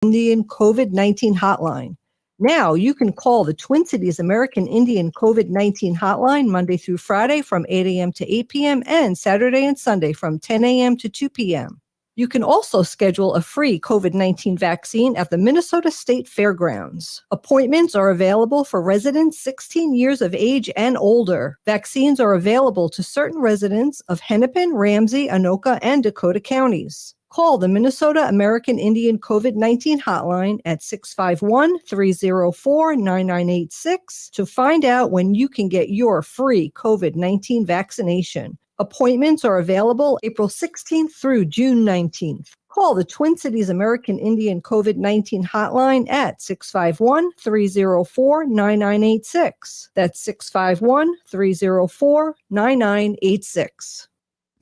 Indian COVID-19 hotline. Now you can call the Twin Cities American Indian COVID-19 hotline Monday through Friday from 8 a.m. to 8 p.m. and Saturday and Sunday from 10 a.m. to 2 p.m. You can also schedule a free COVID-19 vaccine at the Minnesota State Fairgrounds. Appointments are available for residents 16 years of age and older. Vaccines are available to certain residents of Hennepin, Ramsey, Anoka, and Dakota counties. Call the Minnesota American Indian COVID-19 hotline at 651-304-9986 to find out when you can get your free COVID-19 vaccination. Appointments are available April 16th through June 19th. Call the Twin Cities American Indian COVID-19 hotline at 651-304-9986. That's 651-304-9986.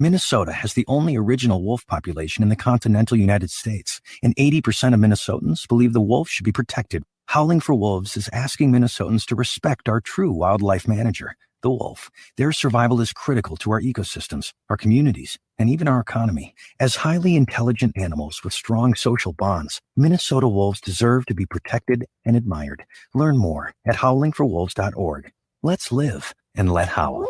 Minnesota has the only original wolf population in the continental United States, and 80% of Minnesotans believe the wolf should be protected. Howling for Wolves is asking Minnesotans to respect our true wildlife manager, the wolf. Their survival is critical to our ecosystems, our communities, and even our economy. As highly intelligent animals with strong social bonds, Minnesota wolves deserve to be protected and admired. Learn more at howlingforwolves.org. Let's live and let howl.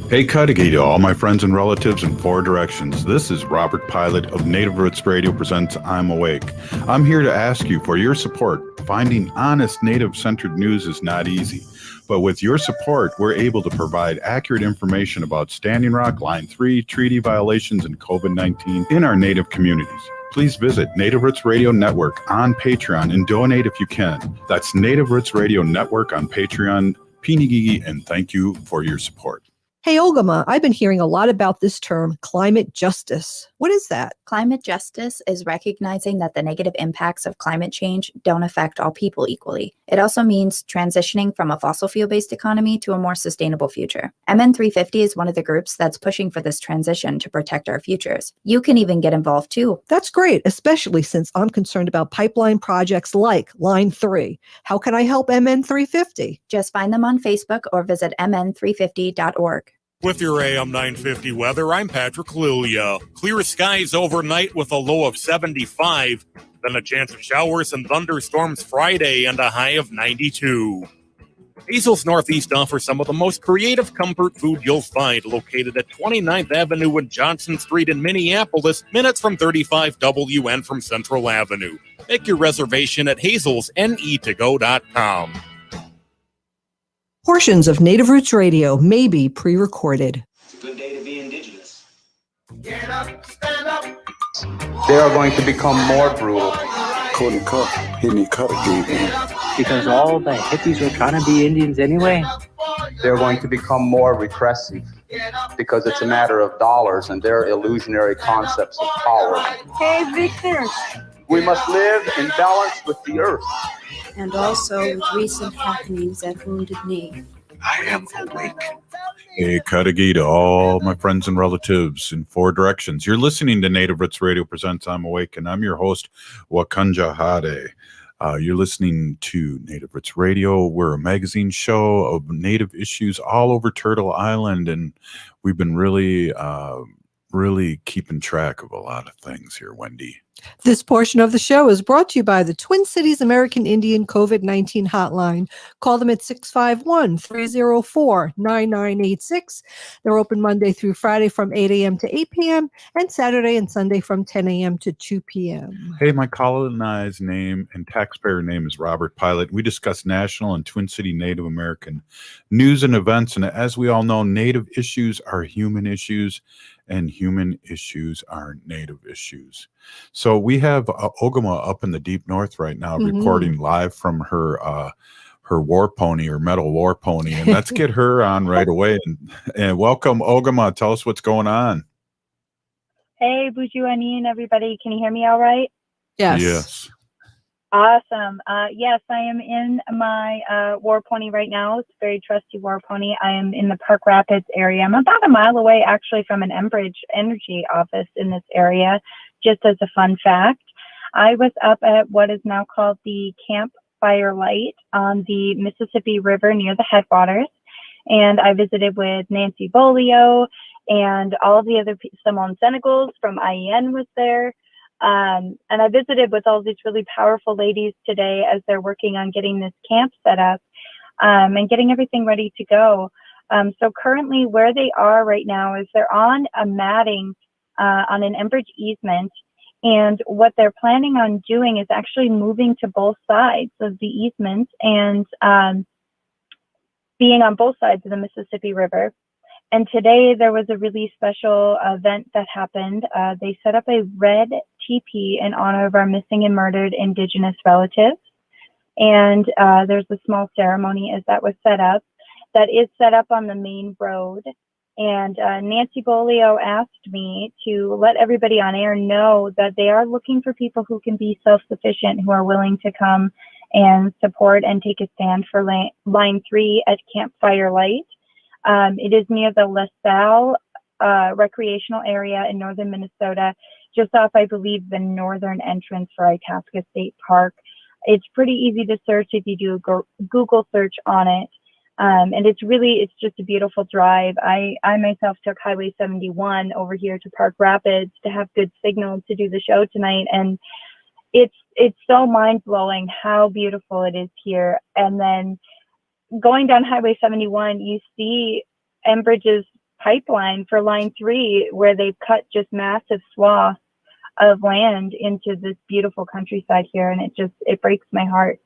Hey, Cudahy to all my friends and relatives in four directions. This is Robert Pilot of Native Roots Radio presents I'm Awake. I'm here to ask you for your support. Finding honest Native-centered news is not easy, but with your support, we're able to provide accurate information about Standing Rock, Line 3, treaty violations, and COVID-19 in our Native communities. Please visit Native Roots Radio Network on Patreon and donate if you can. That's Native Roots Radio Network on Patreon. Pinigigi, and thank you for your support. Hey, Ogama, I've been hearing a lot about this term, climate justice. What is that? Climate justice is recognizing that the negative impacts of climate change don't affect all people equally. It also means transitioning from a fossil fuel-based economy to a more sustainable future. MN350 is one of the groups that's pushing for this transition to protect our futures. You can even get involved too. That's great, especially since I'm concerned about pipeline projects like Line 3. How can I help MN350? Just find them on Facebook or visit mn350.org. With your AM 950 weather, I'm Patrick Lilia. Clear skies overnight with a low of 75, then a chance of showers and thunderstorms Friday and a high of 92. Hazel's Northeast offers some of the most creative comfort food you'll find, located at 29th Avenue and Johnson Street in Minneapolis, minutes from 35W and from Central Avenue. Make your reservation at hazelsne2go.com. Portions of Native Roots Radio may be pre-recorded. It's a good day to be indigenous. Get up, stand up. They are going to become more brutal. Couldn't cut. He didn't cut again. Because all the hippies were trying to be Indians anyway. They're going to become more repressive because it's a matter of dollars and their illusionary concepts of power. Hey, Victor. We must live in balance with the earth. And also with recent happenings at Wounded Knee. I am awake. Hey, Cudahy to all my friends and relatives in four directions. You're listening to Native Roots Radio presents I'm Awake, and I'm your host, Wakanja Hade. You're listening to Native Roots Radio. We're a magazine show of Native issues all over Turtle Island, and we've been really keeping track of a lot of things here, Wendy. This portion of the show is brought to you by the Twin Cities American Indian COVID-19 hotline. Call them at 651-304-9986. They're open Monday through Friday from 8 a.m. to 8 p.m. and Saturday and Sunday from 10 a.m. to 2 p.m. Hey, my colonized name and taxpayer name is Robert Pilot. We discuss national and Twin City Native American news and events. And as we all know, Native issues are human issues, and human issues are Native issues. So we have Ogama up in the deep north right now, recording live from her war pony, or metal war pony, and let's get her on right away. And welcome, Ogama. Tell us what's going on. Hey, Bujuani and everybody. Can you hear me all right? Yes. Yes. Awesome. Yes, I am in my war pony right now. It's a very trusty war pony. I am in the Park Rapids area. I'm about a mile away, actually, from an Enbridge Energy office in this area, just as a fun fact. I was up at what is now called the Camp Firelight on the Mississippi River near the headwaters, and I visited with Nancy Bolio and all of the other Simone Senegals from IEN was there. And I visited with all these really powerful ladies today as they're working on getting this camp set up and getting everything ready to go. So currently where they are right now is they're on a matting on an Enbridge easement. And what they're planning on doing is actually moving to both sides of the easement and being on both sides of the Mississippi River. And today there was a really special event that happened. They set up a red teepee in honor of our missing and murdered Indigenous relatives. And there's a small ceremony as that was set up. That is set up on the main road. And Nancy Bolio asked me to let everybody on air know that they are looking for people who can be self-sufficient, who are willing to come and support and take a stand for Line 3 at Campfire Light. It is near the LaSalle recreational area in northern Minnesota, just off, I believe, the northern entrance for Itasca State Park. It's pretty easy to search if you do a Google search on it. And it's just a beautiful drive. I myself took Highway 71 over here to Park Rapids to have good signal to do the show tonight. And it's so mind blowing how beautiful it is here. And then going down Highway 71, you see Enbridge's pipeline for Line 3, where they've cut just massive swaths of land into this beautiful countryside here. And it breaks my heart.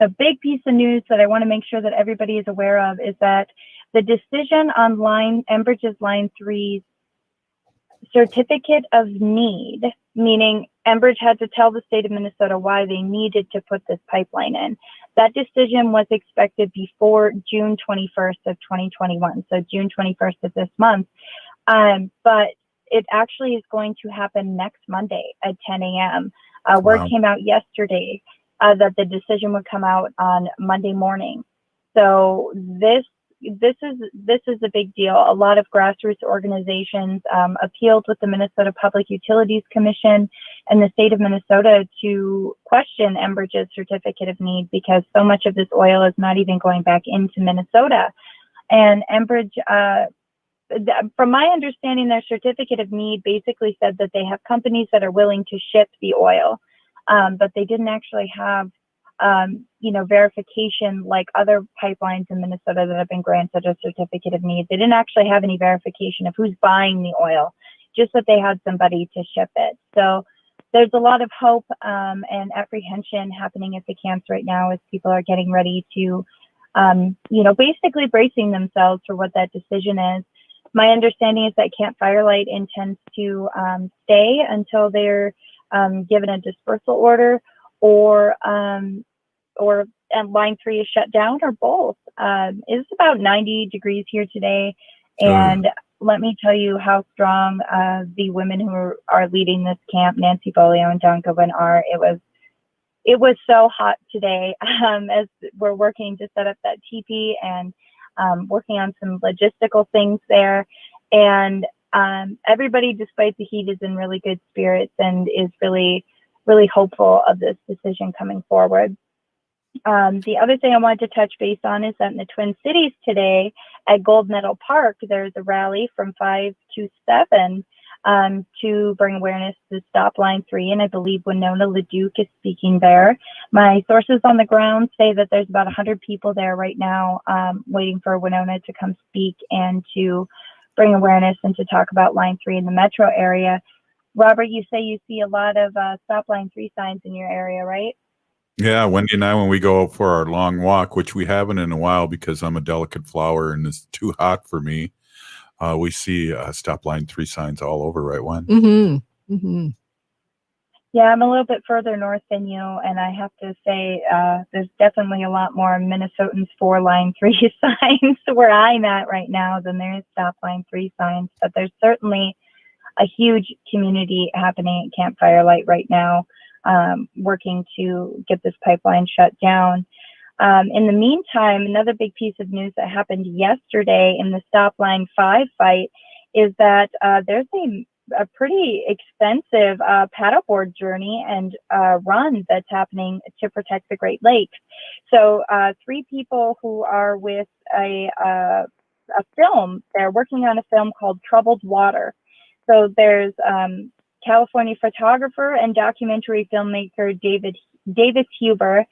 A big piece of news that I want to make sure that everybody is aware of is that the decision on Enbridge's Line 3's certificate of need, meaning Enbridge had to tell the state of Minnesota why they needed to put this pipeline in. That decision was expected before June 21st of 2021, so June 21st of this month. But it actually is going to happen next Monday at 10 a.m. Word came out yesterday that the decision would come out on Monday morning. So this is a big deal. A lot of grassroots organizations appealed with the Minnesota Public Utilities Commission and the state of Minnesota to question Enbridge's certificate of need, because so much of this oil is not even going back into Minnesota. And Enbridge, from my understanding, their certificate of need basically said that they have companies that are willing to ship the oil. But they didn't actually have, verification like other pipelines in Minnesota that have been granted a certificate of need. They didn't actually have any verification of who's buying the oil, just that they had somebody to ship it. So there's a lot of hope and apprehension happening at the camps right now as people are getting ready to, basically bracing themselves for what that decision is. My understanding is that Camp Firelight intends to stay until they're given a dispersal order, or Line 3 is shut down, or both. It's about 90 degrees here today, and let me tell you how strong the women who are leading this camp, Nancy Bolio and Don Goodwin, are. It was so hot today as we're working to set up that teepee and working on some logistical things there, and everybody, despite the heat, is in really good spirits and is really, really hopeful of this decision coming forward. The other thing I wanted to touch base on is that in the Twin Cities today at Gold Medal Park, there's a rally from 5 to 7 to bring awareness to Stop Line 3, and I believe Winona LeDuc is speaking there. My sources on the ground say that there's about 100 people there right now waiting for Winona to come speak and to bring awareness and to talk about Line 3 in the metro area. Robert, you say you see a lot of Stop Line 3 signs in your area, right? Yeah, Wendy and I, when we go out for our long walk, which we haven't in a while because I'm a delicate flower and it's too hot for me, we see Stop Line 3 signs all over, right, Wen? Mm-hmm. Mm-hmm. Yeah, I'm a little bit further north than you, and I have to say there's definitely a lot more Minnesotans for Line 3 signs where I'm at right now than there is Stop Line 3 signs, but there's certainly a huge community happening at Camp Firelight right now, working to get this pipeline shut down. In the meantime, another big piece of news that happened yesterday in the Stop Line 5 fight is that there's a pretty expensive paddleboard journey and run that's happening to protect the Great Lakes. So 3 people who are with a film, they're working on a film called Troubled Water. So there's California photographer and documentary filmmaker Davis Huber,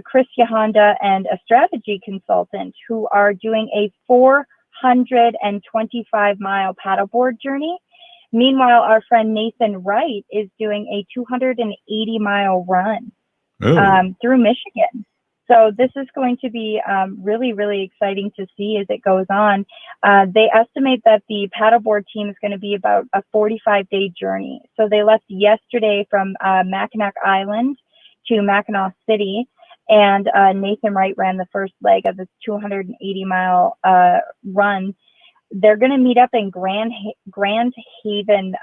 Chris Yahonda, and a strategy consultant who are doing a 425-mile paddleboard journey. Meanwhile, our friend Nathan Wright is doing a 280-mile run through Michigan. So this is going to be really, really exciting to see as it goes on. They estimate that the paddleboard team is going to be about a 45-day journey. So they left yesterday from Mackinac Island to Mackinac City, and Nathan Wright ran the first leg of this 280-mile run. They're going to meet up in Grand Haven,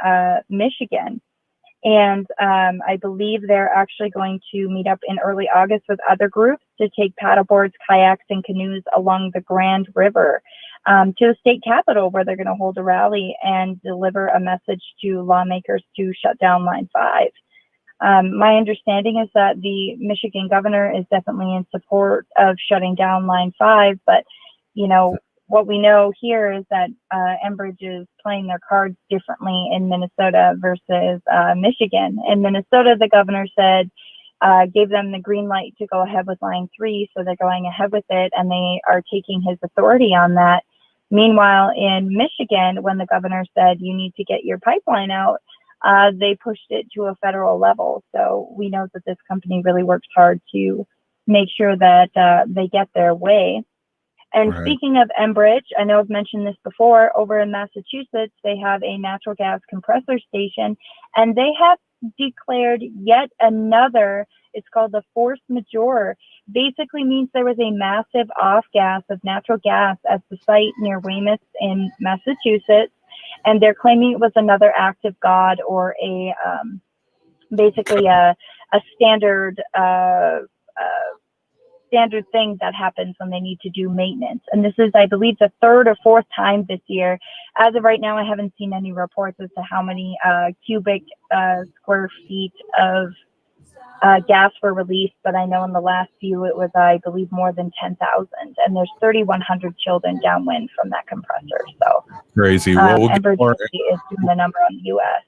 Michigan. And I believe they're actually going to meet up in early August with other groups to take paddleboards, kayaks, and canoes along the Grand River to the state capitol, where they're going to hold a rally and deliver a message to lawmakers to shut down Line 5. My understanding is that the Michigan governor is definitely in support of shutting down Line 5, but, you know, what we know here is that Enbridge is playing their cards differently in Minnesota versus Michigan. In Minnesota, the governor said, gave them the green light to go ahead with Line 3, so they're going ahead with it, and they are taking his authority on that. Meanwhile, in Michigan, when the governor said you need to get your pipeline out, they pushed it to a federal level. So we know that this company really works hard to make sure that they get their way. And speaking of Enbridge, I know I've mentioned this before, over in Massachusetts, they have a natural gas compressor station, and they have declared yet another, it's called the force majeure. Basically means there was a massive off gas of natural gas at the site near Weymouth in Massachusetts, and they're claiming it was another act of God, or a basically a standard standard thing that happens when they need to do maintenance. And this is, I believe, the third or fourth time this year. As of right now, I haven't seen any reports as to how many cubic square feet of gas were released, but I know in the last few it was, I believe, more than 10,000. And there's 3,100 children downwind from that compressor. So crazy. Well, Enbridge is doing the number on the U.S.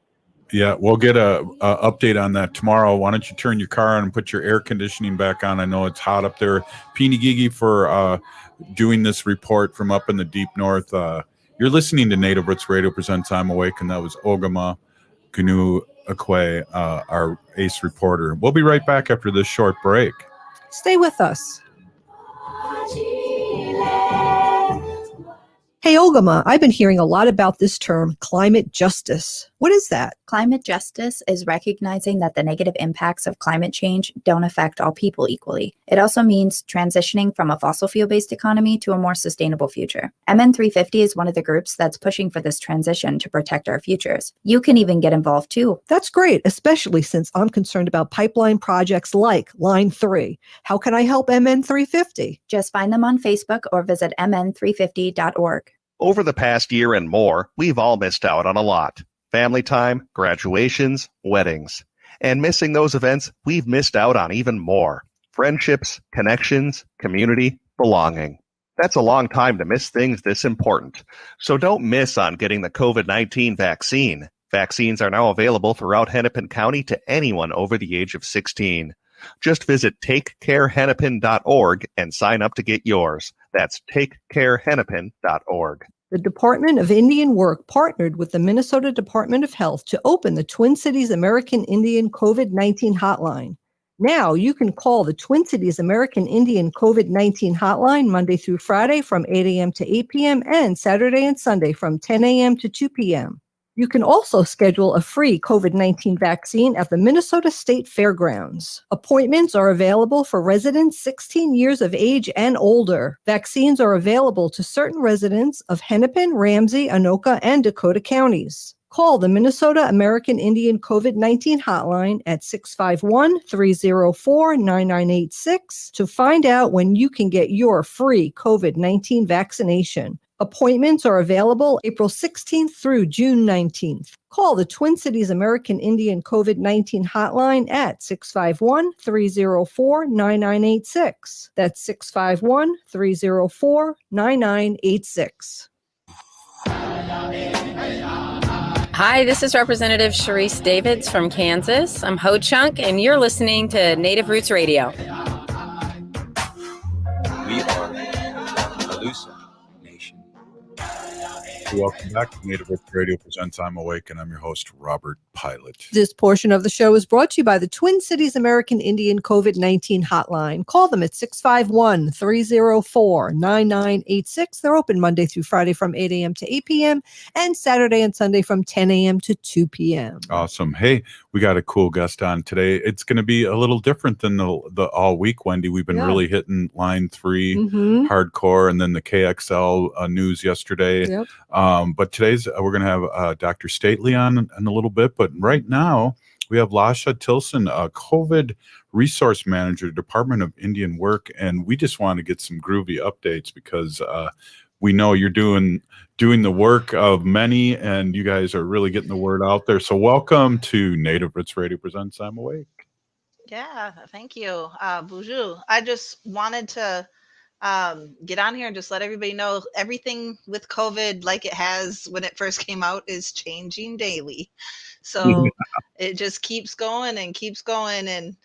Yeah, we'll get a update on that tomorrow. Why don't you turn your car on and put your air conditioning back on? I know it's hot up there. Peeny Gigi for doing this report from up in the deep north. You're listening to Native Roots Radio presents I'm Awake, and that was Ogama Kanu Akwe, our ace reporter. We'll be right back after this short break. Stay with us. Hey, Ogama, I've been hearing a lot about this term, climate justice. What is that? Climate justice is recognizing that the negative impacts of climate change don't affect all people equally. It also means transitioning from a fossil fuel-based economy to a more sustainable future. MN350 is one of the groups that's pushing for this transition to protect our futures. You can even get involved too. That's great, especially since I'm concerned about pipeline projects like Line 3. How can I help MN350? Just find them on Facebook or visit mn350.org. Over the past year and more, we've all missed out on a lot. Family time, graduations, weddings. And missing those events, we've missed out on even more. Friendships, connections, community, belonging. That's a long time to miss things this important. So don't miss on getting the COVID-19 vaccine. Vaccines are now available throughout Hennepin County to anyone over the age of 16. Just visit takecarehennepin.org and sign up to get yours. That's takecarehennepin.org. The Department of Indian Work partnered with the Minnesota Department of Health to open the Twin Cities American Indian COVID-19 hotline. Now you can call the Twin Cities American Indian COVID-19 hotline Monday through Friday from 8 a.m. to 8 p.m. and Saturday and Sunday from 10 a.m. to 2 p.m. You can also schedule a free COVID-19 vaccine at the Minnesota State Fairgrounds. Appointments are available for residents 16 years of age and older. Vaccines are available to certain residents of Hennepin, Ramsey, Anoka, and Dakota counties. Call the Minnesota American Indian COVID-19 hotline at 651-304-9986 to find out when you can get your free COVID-19 vaccination. Appointments are available April 16th through June 19th. Call the Twin Cities American Indian COVID-19 hotline at 651-304-9986. That's 651-304-9986. Hi, this is Representative Sharice Davids from Kansas. I'm Ho Chunk, and you're listening to Native Roots Radio. We are Alusa Nation. Welcome back to Native Roots Radio Presents I'm Awake, and I'm your host, Robert Pilot. This portion of the show is brought to you by the Twin Cities American Indian COVID-19 hotline. Call them at 651-304-9986. They're open Monday through Friday from 8 a.m. to 8 p.m. and Saturday and Sunday from 10 a.m. to 2 p.m. Awesome. Hey, we got a cool guest on today. It's going to be a little different than the all week, Wendy. We've been really hitting line 3 hardcore, and then the KXL news yesterday. Yep. But today's we're going to have Dr. Stately on in a little bit. But right now we have Lasha Tilsen, a COVID resource manager, Department of Indian Work, and we just want to get some groovy updates because we know you're doing the work of many, and you guys are really getting the word out there. So welcome to Native Roots Radio Presents I'm Awake. Yeah, thank you. Bonjour. I just wanted to get on here and just let everybody know everything with COVID, like it has when it first came out, is changing daily. So it just keeps going and keeps going. And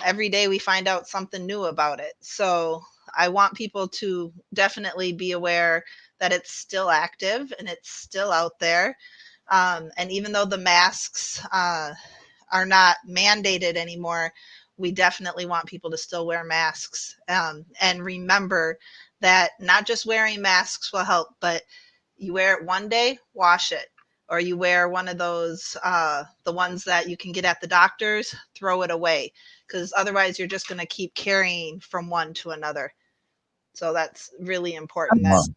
every day we find out something new about it. So I want people to definitely be aware that it's still active and it's still out there. And even though the masks are not mandated anymore, we definitely want people to still wear masks, and remember that not just wearing masks will help, but you wear it one day, wash it, or you wear one of those, the ones that you can get at the doctor's, throw it away, because otherwise you're just going to keep carrying from one to another. So that's really important. That's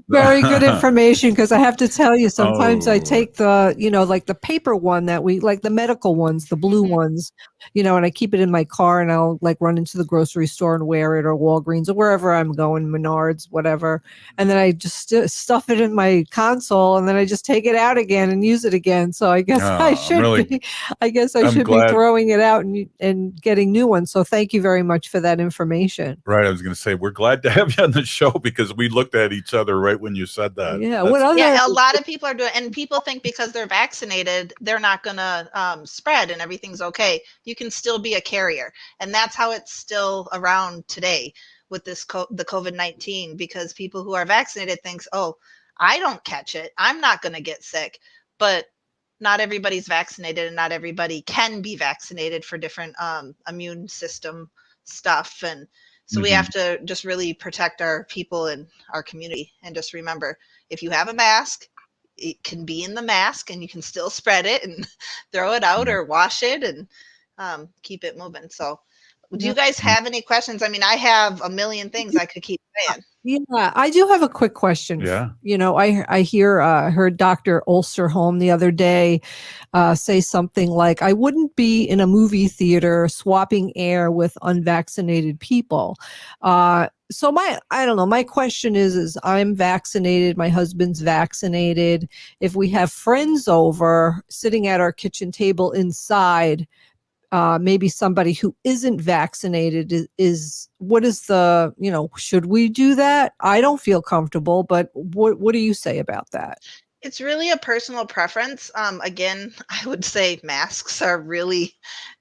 very good information, because I have to tell you, sometimes I take the, like the paper one that we like, the medical ones, the blue ones, and I keep it in my car, and I'll like run into the grocery store and wear it, or Walgreens, or wherever I'm going, Menards, whatever. And then I just stuff it in my console, and then I just take it out again and use it again. So I guess I should be throwing it out and getting new ones. So thank you very much for that information. Right. I was going to say, we're glad to have you on the show, because we looked at each other right when you said that. Yeah. A lot of people are doing, and people think because they're vaccinated, they're not going to spread and everything's okay. You can still be a carrier. And that's how it's still around today with this the COVID-19, because people who are vaccinated thinks, oh, I don't catch it, I'm not going to get sick. But not everybody's vaccinated, and not everybody can be vaccinated for different immune system stuff. And so we have to just really protect our people and our community, and just remember, if you have a mask, it can be in the mask and you can still spread it and throw it out or wash it and keep it moving. So do you guys have any questions? I mean, I have a million things I could keep saying. Yeah, I do have a quick question. Yeah. I heard Dr. Ulsterholm the other day say something like, I wouldn't be in a movie theater swapping air with unvaccinated people. So my question is I'm vaccinated, my husband's vaccinated. If we have friends over sitting at our kitchen table inside, maybe somebody who isn't vaccinated should we do that? I don't feel comfortable, but what do you say about that? It's really a personal preference. Again, I would say masks are really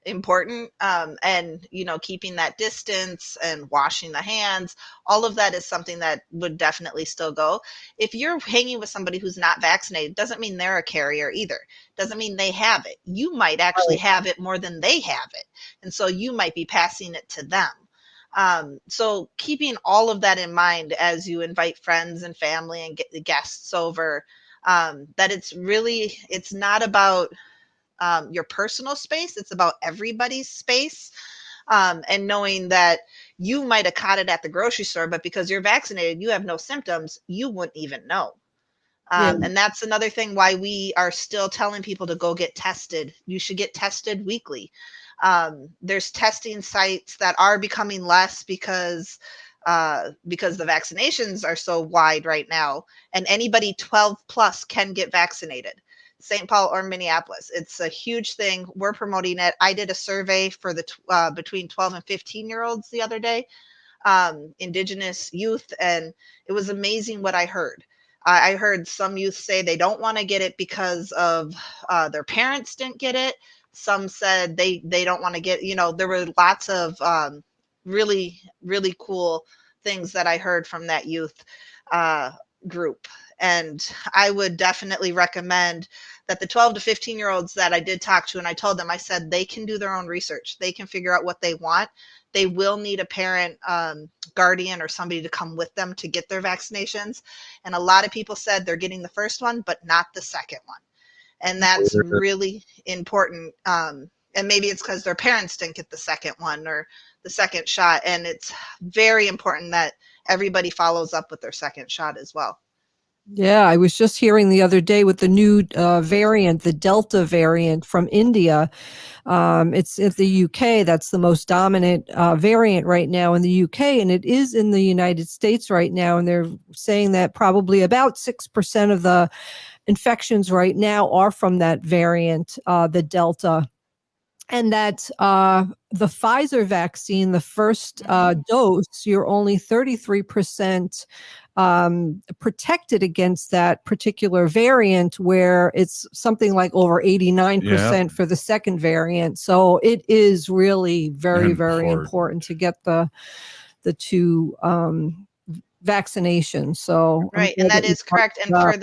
important. And, keeping that distance and washing the hands, all of that is something that would definitely still go. If you're hanging with somebody who's not vaccinated, doesn't mean they're a carrier either. Doesn't mean they have it. You might actually have it more than they have it. And so you might be passing it to them. So keeping all of that in mind as you invite friends and family and get the guests over, that it's not about your personal space, it's about everybody's space, and knowing that you might have caught it at the grocery store, but because you're vaccinated, you have no symptoms, you wouldn't even know. And that's another thing why we are still telling people to go get tested. You should get tested weekly. There's testing sites that are becoming less because the vaccinations are so wide right now, and anybody 12 plus can get vaccinated. St. Paul or Minneapolis. It's a huge thing. We're promoting it. I did a survey for the between 12 and 15-year-olds the other day, Indigenous youth, and it was amazing what I heard. I heard some youth say they don't want to get it because of their parents didn't get it. Some said they don't want to get, there were lots of really, really cool things that I heard from that youth group. And I would definitely recommend that the 12 to 15-year-olds that I did talk to, and I told them, I said, they can do their own research. They can figure out what they want. They will need a parent, guardian, or somebody to come with them to get their vaccinations. And a lot of people said they're getting the first one, but not the second one. And that's really important. And maybe it's because their parents didn't get the second one or the second shot. And it's very important that everybody follows up with their second shot as well. Yeah, I was just hearing the other day with the new variant, the Delta variant from India. It's in the UK. That's the most dominant variant right now in the UK, and it is in the United States right now. And they're saying that probably about 6% of the infections right now are from that variant, the Delta. And that the Pfizer vaccine, the first dose, you're only 33% protected against that particular variant, where it's something like over 89% for the second variant. So it is really very, very important to get the two vaccinations. So right, and that is correct. And for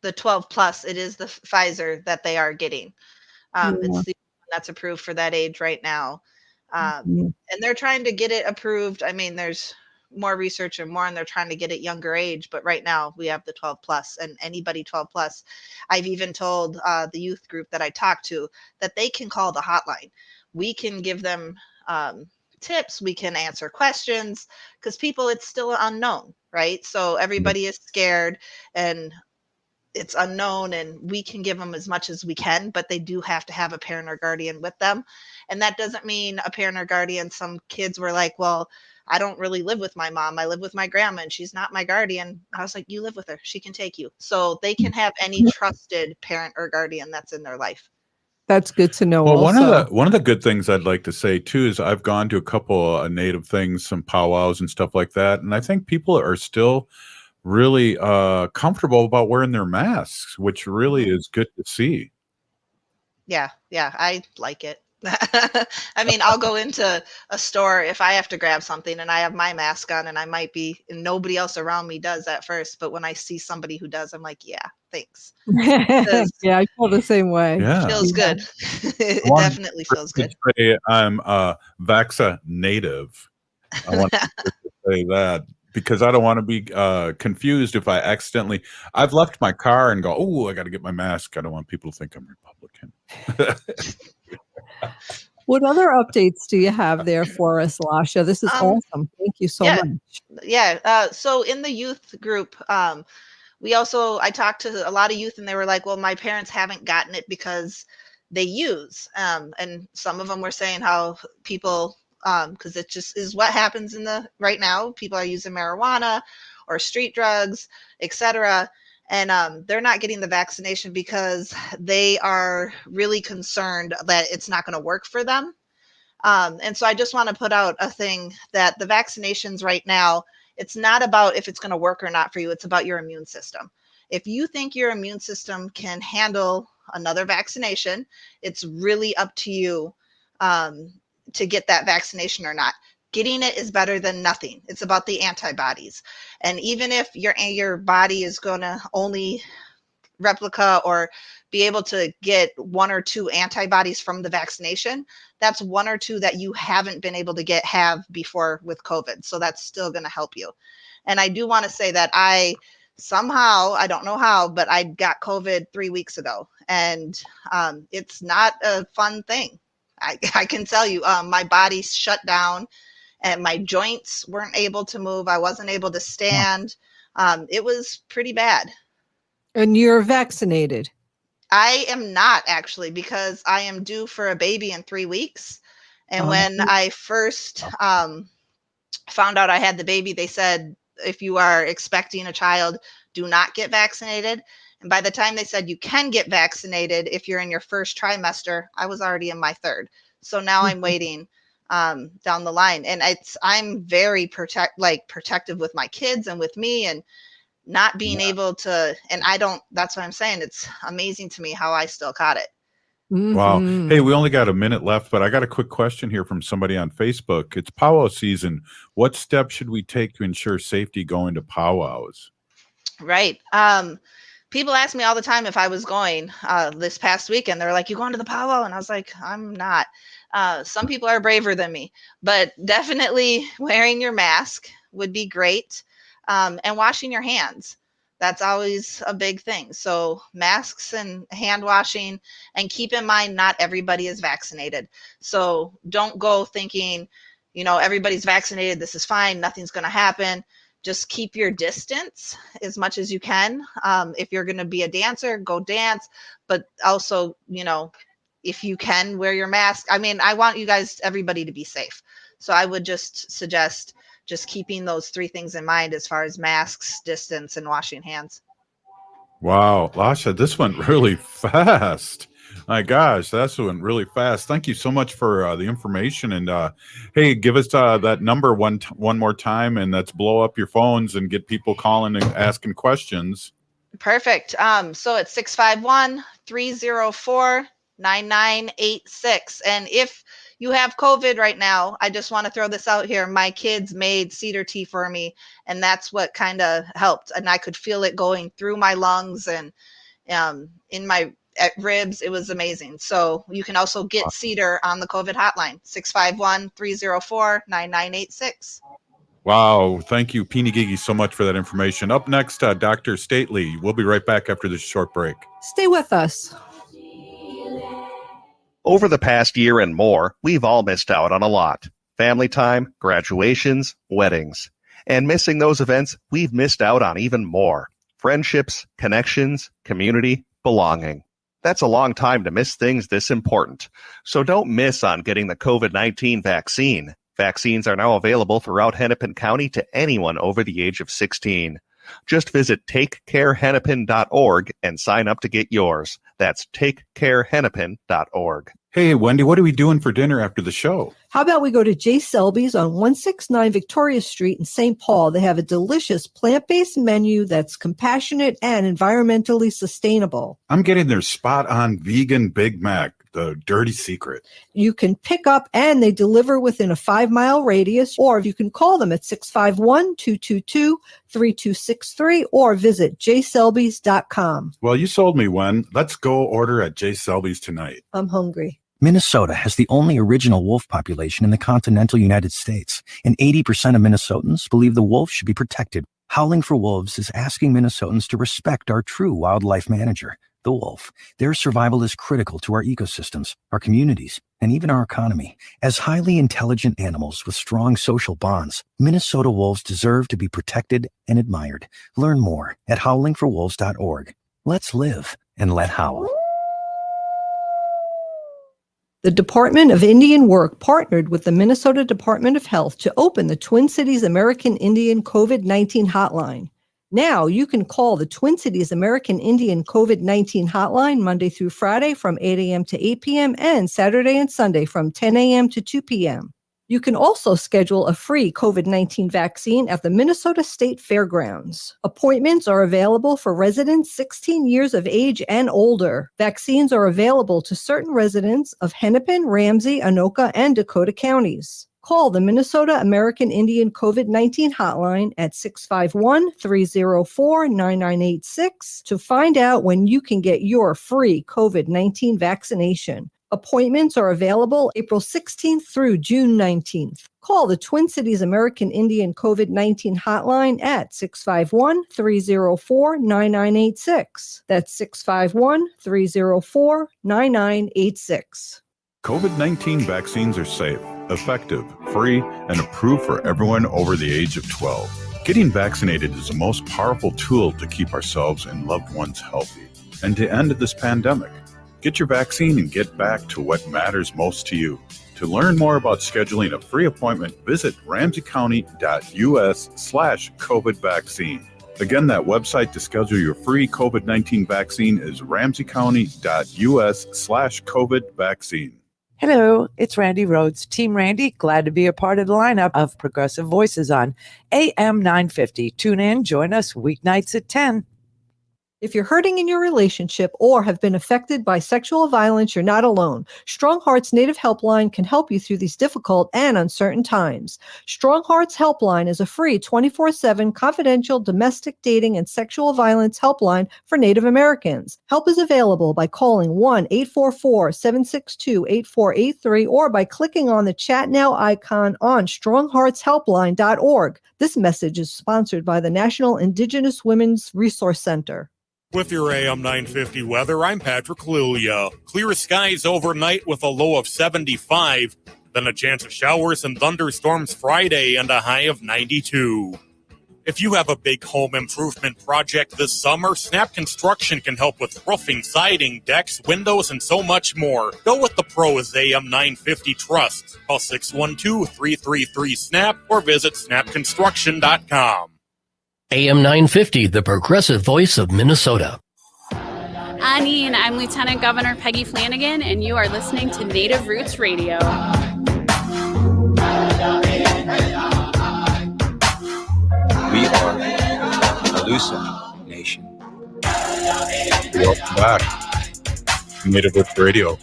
the 12 plus, it is the Pfizer that they are getting. It's the one that's approved for that age right now. And they're trying to get it approved. I mean, there's more research and more, and they're trying to get it younger age. But right now we have the 12 plus, and anybody 12 plus. I've even told the youth group that I talked to that they can call the hotline. We can give them tips. We can answer questions, because people, it's still unknown, right? So everybody is scared and it's unknown, and we can give them as much as we can, but they do have to have a parent or guardian with them. And that doesn't mean a parent or guardian. Some kids were like, well, I don't really live with my mom. I live with my grandma and she's not my guardian. I was like, you live with her. She can take you. So they can have any trusted parent or guardian that's in their life. That's good to know. Well, also, one of the good things I'd like to say too is I've gone to a couple of Native things, some powwows and stuff like that, and I think people are still really comfortable about wearing their masks, which really is good to see. Yeah, I like it. I mean, I'll go into a store if I have to grab something and I have my mask on, and I might be, and nobody else around me does at first, but when I see somebody who does, I'm like, yeah, thanks. Yeah, I feel the same way. Yeah, feels good. It definitely feels good. Say I'm Vaxa native. I want to say that, because I don't want to be confused if I accidentally, I've left my car and go, oh, I got to get my mask. I don't want people to think I'm Republican. What other updates do you have there for us, Lasha? This is awesome. Thank you so much. Yeah. So in the youth group, I talked to a lot of youth, and they were like, well, my parents haven't gotten it because they use, and some of them were saying how people, because it just is what happens right now. People are using marijuana or street drugs, etc. And they're not getting the vaccination because they are really concerned that it's not going to work for them. And so I just want to put out a thing that the vaccinations right now, it's not about if it's going to work or not for you. It's about your immune system. If you think your immune system can handle another vaccination, it's really up to you to get that vaccination or not. Getting it is better than nothing. It's about the antibodies. And even if your body is going to only replica or be able to get 1 or 2 antibodies from the vaccination, that's 1 or 2 that you haven't been able to have before with COVID. So that's still going to help you. And I do want to say that I don't know how, but I got COVID 3 weeks ago, and it's not a fun thing. I can tell you, my body shut down and my joints weren't able to move. I wasn't able to stand. It was pretty bad. And you're vaccinated? I am not, actually, because I am due for a baby in 3 weeks. And when I first found out I had the baby, they said, if you are expecting a child, do not get vaccinated. And by the time they said you can get vaccinated if you're in your first trimester, I was already in my third. So now I'm waiting down the line. And I'm very protective with my kids and with me. And not being able to, and that's what I'm saying. It's amazing to me how I still caught it. Wow. Hey, we only got a minute left, but I got a quick question here from somebody on Facebook. It's powwow season. What steps should we take to ensure safety going to powwows? Right. People ask me all the time if I was going this past weekend. They're like, you going to the powwow? And I was like, I'm not. Some people are braver than me, but definitely wearing your mask would be great. And washing your hands. That's always a big thing. So masks and hand washing, and keep in mind, not everybody is vaccinated. So don't go thinking, everybody's vaccinated. This is fine. Nothing's going to happen. Just keep your distance as much as you can. If you're going to be a dancer, go dance. But also, if you can, wear your mask. I mean, I want everybody to be safe. So I would just suggest just keeping those three things in mind as far as masks, distance, and washing hands. Wow, Lasha, this went really fast. My gosh, that went really fast. Thank you so much for the information. And hey, give us that number one more time, and let's blow up your phones and get people calling and asking questions. Perfect. So it's 651-304-9986. And if you have COVID right now, I just want to throw this out here. My kids made cedar tea for me, and that's what kind of helped. And I could feel it going through my lungs and in my ribs. It was amazing. So you can also get cedar on the COVID hotline, 651-304-9986. Wow. Thank you, Peeny Gigi, so much for that information. Up next, Dr. Stately. We'll be right back after this short break. Stay with us. Over the past year and more, we've all missed out on a lot. Family time, graduations, weddings. And missing those events, we've missed out on even more. Friendships, connections, community, belonging. That's a long time to miss things this important. So don't miss on getting the COVID-19 vaccine. Vaccines are now available throughout Hennepin County to anyone over the age of 16. Just visit takecarehennepin.org and sign up to get yours. That's takecarehennepin.org. Hey, Wendy, what are we doing for dinner after the show? How about we go to J. Selby's on 169 Victoria Street in St. Paul? They have a delicious plant-based menu that's compassionate and environmentally sustainable. I'm getting their spot-on vegan Big Mac, the dirty secret. You can pick up and they deliver within a 5-mile radius, or you can call them at 651-222-3263 or visit jselbys.com. Well, you sold me, Wen. Let's go order at J. Selby's tonight. I'm hungry. Minnesota has the only original wolf population in the continental United States, and 80% of Minnesotans believe the wolf should be protected. Howling for Wolves is asking Minnesotans to respect our true wildlife manager, the wolf. Their survival is critical to our ecosystems, our communities, and even our economy. As highly intelligent animals with strong social bonds, Minnesota wolves deserve to be protected and admired. Learn more at howlingforwolves.org. Let's live and let howl. The Department of Indian Work partnered with the Minnesota Department of Health to open the Twin Cities American Indian COVID-19 hotline. Now you can call the Twin Cities American Indian COVID-19 hotline Monday through Friday from 8 a.m. to 8 p.m. and Saturday and Sunday from 10 a.m. to 2 p.m. You can also schedule a free COVID-19 vaccine at the Minnesota State Fairgrounds. Appointments are available for residents 16 years of age and older. Vaccines are available to certain residents of Hennepin, Ramsey, Anoka, and Dakota counties. Call the Minnesota American Indian COVID-19 hotline at 651-304-9986 to find out when you can get your free COVID-19 vaccination. Appointments are available April 16th through June 19th. Call the Twin Cities American Indian COVID-19 hotline at 651-304-9986. That's 651-304-9986. COVID-19 vaccines are safe, effective, free, and approved for everyone over the age of 12. Getting vaccinated is the most powerful tool to keep ourselves and loved ones healthy and to end this pandemic. Get your vaccine and get back to what matters most to you. To learn more about scheduling a free appointment, visit ramseycounty.us/COVID vaccine. Again, that website to schedule your free COVID-19 vaccine is ramseycounty.us/COVID vaccine. Hello, it's Randy Rhodes, Team Randy. Glad to be a part of the lineup of Progressive Voices on AM 950. Tune in, join us weeknights at 10. If you're hurting in your relationship or have been affected by sexual violence, you're not alone. Strong Hearts Native Helpline can help you through these difficult and uncertain times. Strong Hearts Helpline is a free 24/7 confidential domestic dating and sexual violence helpline for Native Americans. Help is available by calling 1-844-762-8483 or by clicking on the Chat Now icon on strongheartshelpline.org. This message is sponsored by the National Indigenous Women's Resource Center. With your AM 950 weather, I'm Patrick Lilia. Clear skies overnight with a low of 75, then a chance of showers and thunderstorms Friday and a high of 92. If you have a big home improvement project this summer, Snap Construction can help with roofing, siding, decks, windows, and so much more. Go with the pros AM 950 Trust. Call 612-333-SNAP or visit snapconstruction.com. AM 950, the progressive voice of Minnesota. Annie, and I'm Lieutenant Governor Peggy Flanagan, and you are listening to Native Roots Radio. We are the Lasha Nation. Welcome back. Native Roots Radio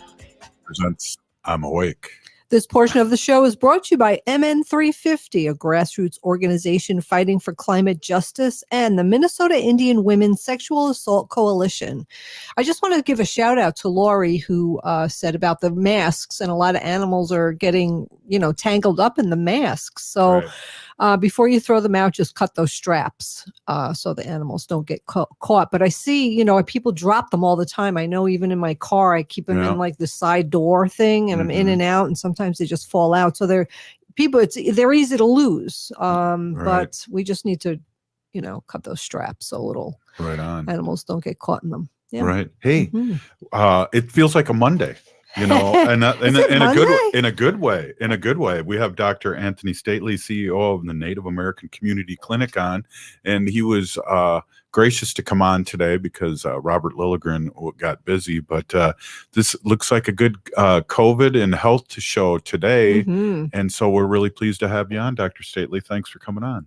presents I'm Awake. This portion of the show is brought to you by MN350, a grassroots organization fighting for climate justice, and the Minnesota Indian Women's Sexual Assault Coalition. I just want to give a shout out to Lori, who said about the masks, and a lot of animals are getting, tangled up in the masks. So before you throw them out, just cut those straps so the animals don't get caught. But I see, people drop them all the time. I know even in my car, I keep them in like the side door thing, and I'm in and out, and sometimes they just fall out. So they're easy to lose. But we just need to, cut those straps so little animals don't get caught in them. Yeah. Right. Hey, it feels like a Monday. And in a good way. We have Dr. Antony Stately, CEO of the Native American Community Clinic, on, and he was gracious to come on today because Robert Lilligren got busy. But this looks like a good COVID and health show today, and so we're really pleased to have you on, Dr. Stately. Thanks for coming on.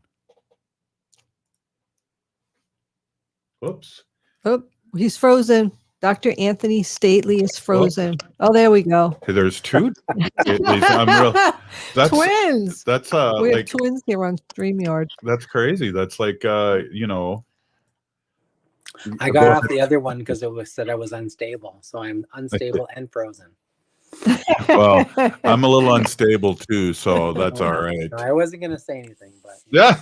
Whoops. Oh, he's frozen. Dr. Antony Stately is frozen. Oh, there we go. Hey, there's two. Twins. That's we have twins here on StreamYard. That's crazy. That's like I got off the other one because it was said I was unstable, so I'm unstable and frozen. Well, I'm a little unstable too, so that's all right. No, I wasn't going to say anything, but yeah,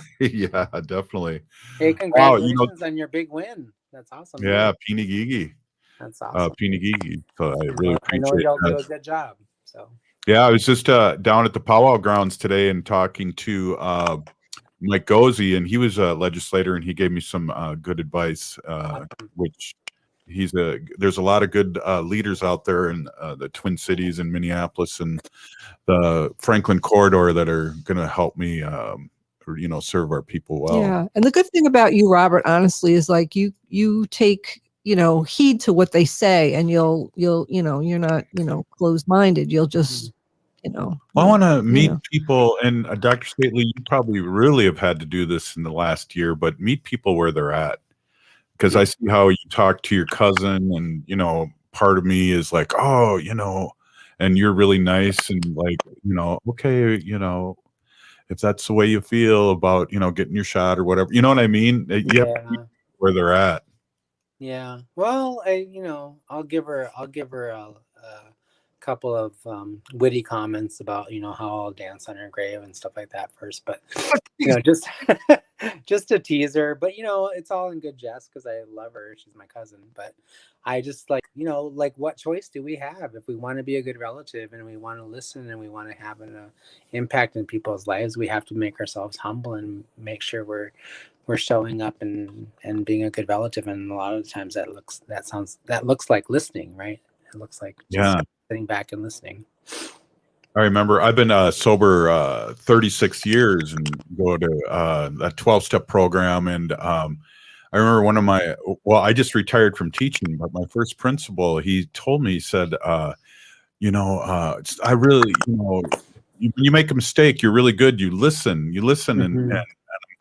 definitely. Hey, congratulations on your big win. That's awesome. Yeah, Pinigigi. That's awesome. Pinigigi. So I really appreciate it. I know y'all do a good job. So yeah, I was just down at the powwow grounds today and talking to Mike Gozy, and he was a legislator, and he gave me some good advice, which there's a lot of good leaders out there in the Twin Cities and Minneapolis and the Franklin corridor that are going to help me serve our people well. Yeah. And the good thing about you, Robert, honestly, is like you take heed to what they say, and you're not, closed-minded. You'll just, Well, I want to meet people, and Dr. Stately, you probably really have had to do this in the last year, but meet people where they're at. Because I see how you talk to your cousin, and, part of me is like, oh, and you're really nice and like, okay, if that's the way you feel about, getting your shot or whatever, you know what I mean? You have to meet where they're at. Yeah. Well, I'll give her a couple of witty comments about how I'll dance on her grave and stuff like that first, but just to tease her. But it's all in good jest because I love her. She's my cousin. But I just like what choice do we have if we want to be a good relative and we want to listen and we want to have an impact in people's lives? We have to make ourselves humble and make sure we're showing up and being a good relative. And a lot of the times that looks like listening, right? It looks like just sitting back and listening. I remember I've been sober 36 years and go to that 12-step program. And I remember I just retired from teaching, but my first principal, he told me, he said, I really, you make a mistake, you're really good. You listen, and I'm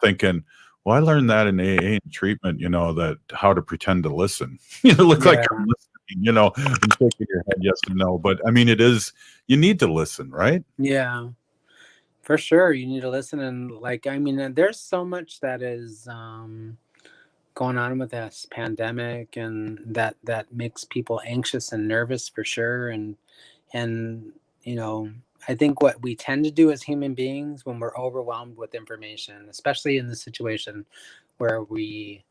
thinking, well, I learned that in AA and treatment, that how to pretend to listen. Look like you're listening, and shaking your head yes or no. But I mean, you need to listen, right? Yeah, for sure. You need to listen. And and there's so much that is going on with this pandemic, and that makes people anxious and nervous for sure. And I think what we tend to do as human beings when we're overwhelmed with information, especially in the situation where we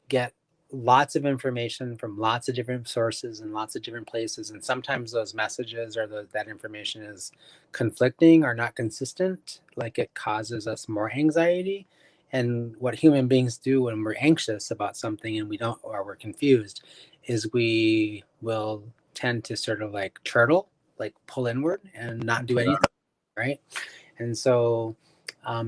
get lots of information from lots of different sources and lots of different places, and sometimes those messages or that information is conflicting or not consistent, like it causes us more anxiety. And what human beings do when we're anxious about something and we don't, or we're confused, is we will tend to sort of like turtle, like pull inward and not do anything, right? And so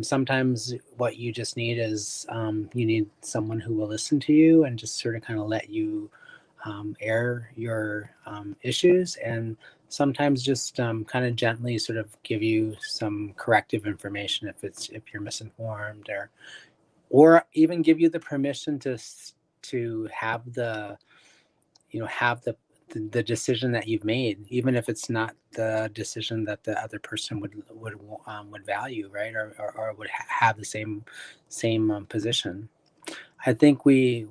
sometimes what you just need is you need someone who will listen to you and just sort of kind of let you air your issues, and sometimes just kind of gently sort of give you some corrective information if you're misinformed, or even give you the permission to have the the decision that you've made, even if it's not the decision that the other person would value, right? Or would have the same position. I think we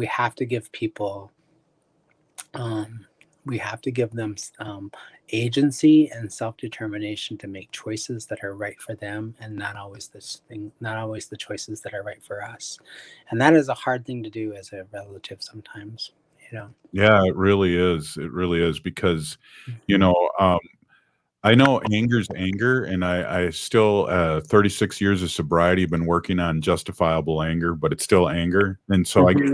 have to give people, we have to give them agency and self-determination to make choices that are right for them, and not always the choices that are right for us. And that is a hard thing to do as a relative sometimes. Yeah, it really is. It really is because, I know anger's anger, and I still 36 years of sobriety been working on justifiable anger, but it's still anger, and so I get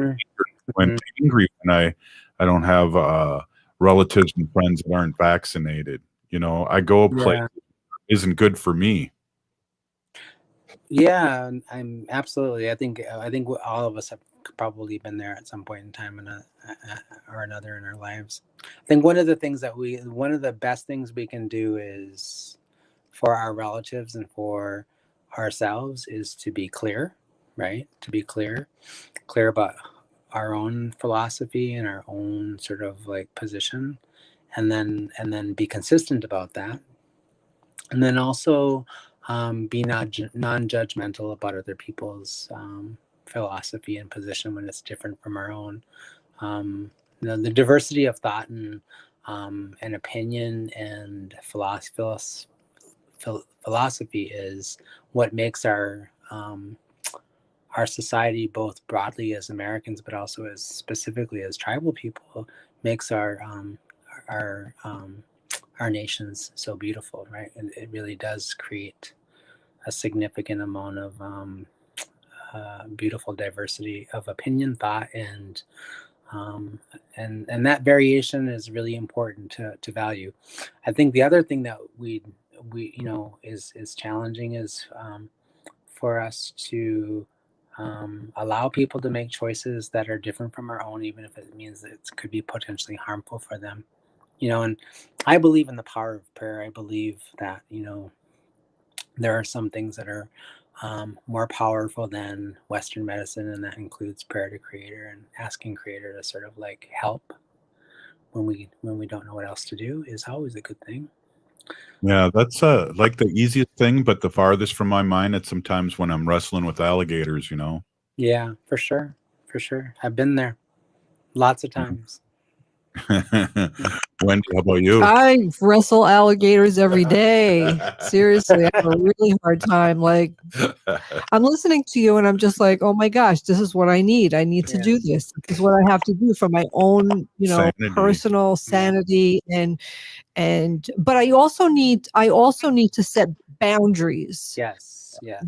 angry when I don't have relatives and friends that aren't vaccinated. I go a place that isn't good for me. Yeah, I'm absolutely. I think all of us have probably been there at some point in time or another in our lives. I think one of the best things we can do is for our relatives and for ourselves is to be clear, right? To be clear about our own philosophy and our own sort of like position, and then be consistent about that, and then also be non-judgmental about other people's philosophy and position when it's different from our own. The diversity of thought and opinion and philosophy is what makes our society, both broadly as Americans, but also as specifically as tribal people, makes our nations so beautiful, right? And it really does create a significant amount of beautiful diversity of opinion, thought, and that variation is really important to value. I think the other thing that we is challenging is for us to allow people to make choices that are different from our own, even if it means that it could be potentially harmful for them. And I believe in the power of prayer. I believe that, there are some things that are more powerful than Western medicine, and that includes prayer to Creator, and asking Creator to sort of like help when we don't know what else to do is always a good thing. Yeah, that's like the easiest thing, but the farthest from my mind. It's sometimes when I'm wrestling with alligators. Yeah, for sure. I've been there lots of times. Wendy, how about you? I wrestle alligators every day. Seriously, I have a really hard time. Like, I'm listening to you and I'm just like, oh my gosh, this is what I need. I need to do this. This is what I have to do for my own, Sanity. personal sanity. But I also need to set boundaries. Yes.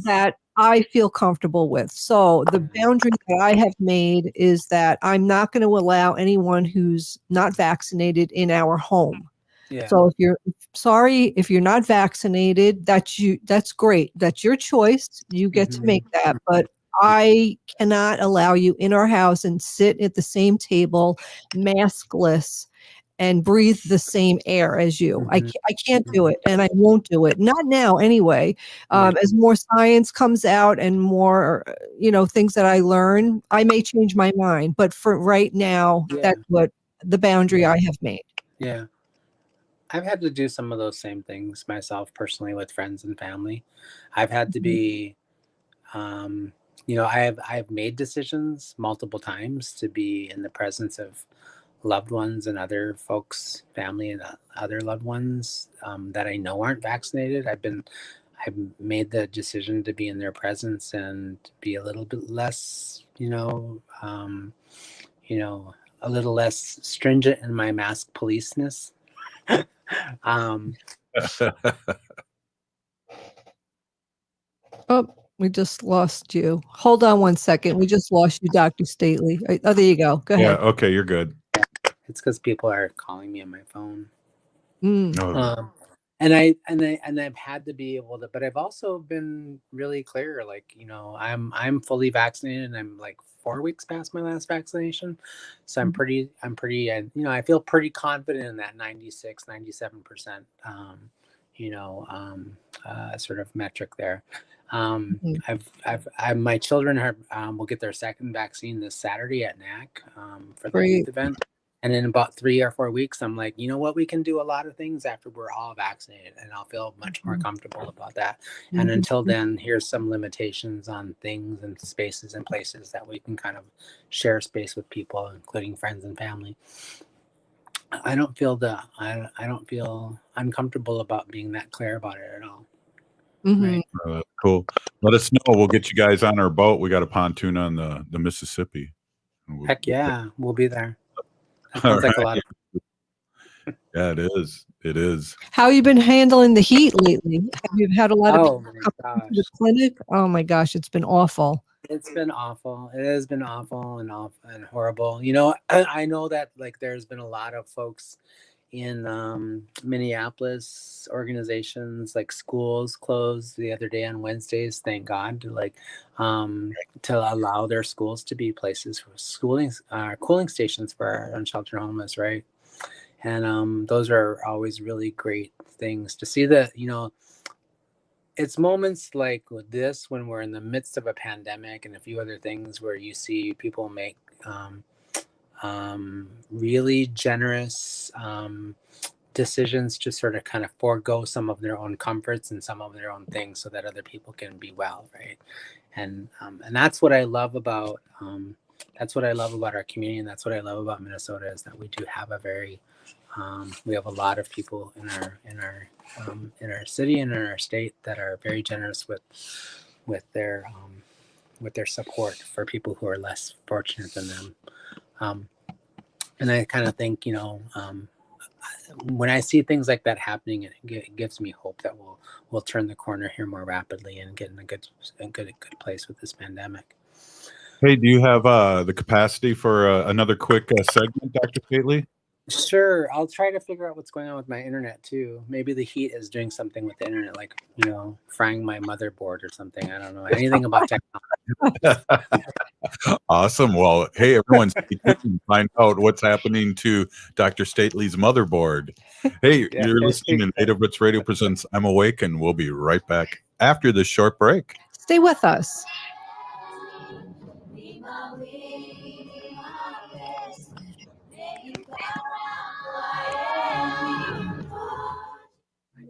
That I feel comfortable with. So the boundary that I have made is that I'm not going to allow anyone who's not vaccinated in our home. Yeah. So if you're not vaccinated, that's great. That's your choice. You get to make that. But I cannot allow you in our house and sit at the same table maskless and breathe the same air as you. I can't do it, and I won't do it. Not now, anyway. As more science comes out and more, things that I learn, I may change my mind. But for right now, that's what the boundary I have made. Yeah. I've had to do some of those same things myself personally with friends and family. I've had to be, I've made decisions multiple times to be in the presence of loved ones and other folks, family and other loved ones that I know aren't vaccinated. I've made the decision to be in their presence and be a little bit less, a little less stringent in my mask policeness. Oh, we just lost you. Hold on one second. We just lost you, Dr. Stately. Oh, there you go. Go ahead. Yeah, okay, you're good. It's because people are calling me on my phone. Oh. And I've had to be able to, but I've also been really clear, like, I'm fully vaccinated and I'm like 4 weeks past my last vaccination. So I'm pretty, I feel pretty confident in that 96, 97%, sort of metric there. My children will get their second vaccine this Saturday at NAC for the youth event. And in about 3 or 4 weeks, I'm like, you know what? We can do a lot of things after we're all vaccinated, and I'll feel much more comfortable about that. And until then, here's some limitations on things and spaces and places that we can kind of share space with people, including friends and family. I don't feel uncomfortable about being that clear about it at all. Right. Cool. Let us know. We'll get you guys on our boat. We got a pontoon on the Mississippi. Heck yeah, we'll be there. That sounds like a lot of fun. Yeah, it is. It is. How you been handling the heat lately? Have you had a lot of people my come to the clinic? Oh my gosh, it's been awful. It's been awful. It has been awful and horrible. I know that like there's been a lot of folks in Minneapolis, organizations like schools closed the other day on Wednesdays, thank God, to allow their schools to be places for cooling stations for our unsheltered homeless, right? And those are always really great things to see that, it's moments like this when we're in the midst of a pandemic and a few other things where you see people make really generous decisions to sort of kind of forego some of their own comforts and some of their own things so that other people can be well, right? And that's what I love about our community, and that's what I love about Minnesota is that we do have we have a lot of people in our city and in our state that are very generous with their support for people who are less fortunate than them. And I kind of think, when I see things like that happening, it gives me hope that we'll turn the corner here more rapidly and get in a good place with this pandemic. Hey, do you have the capacity for another quick segment, Dr. Stately? Sure. I'll try to figure out what's going on with my internet too. Maybe the heat is doing something with the internet, like, frying my motherboard or something. I don't know anything about technology. Awesome. Well, hey, everyone, stay tuned and find out what's happening to Dr. Stately's motherboard. Hey, you're listening to Native Roots Radio presents I'm Awake, and we'll be right back after this short break. Stay with us.